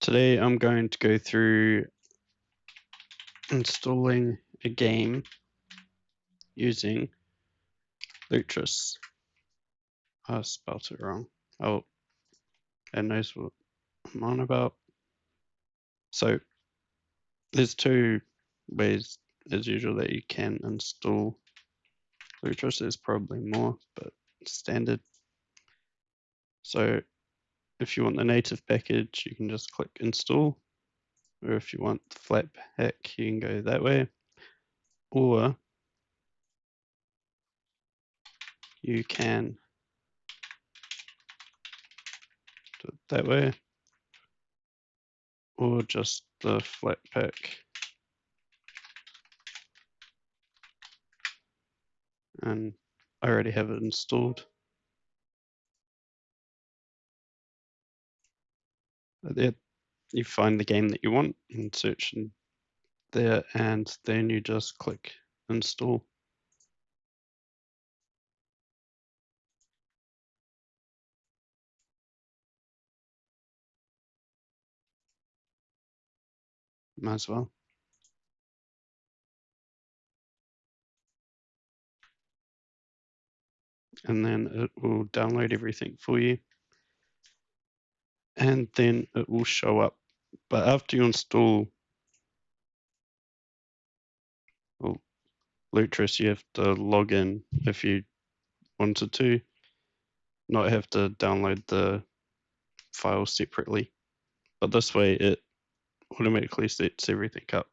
Today I'm going to go through installing a game using Lutris. I spelled it wrong. Oh, it knows what I'm on about. So there's two ways as usual that you can install Lutris. There's probably more, but standard. So if you want the native package, you can just click install. Or if you want the flatpak, you can go that way. Or you can do it that way. Or just the flatpak. And I already have it installed. There, you find the game that you want and search in there, and then you just click install. Might as well. And then it will download everything for you. And then it will show up. But after you install Lutris, you have to log in if you wanted to, not have to download the file separately. But this way it automatically sets everything up.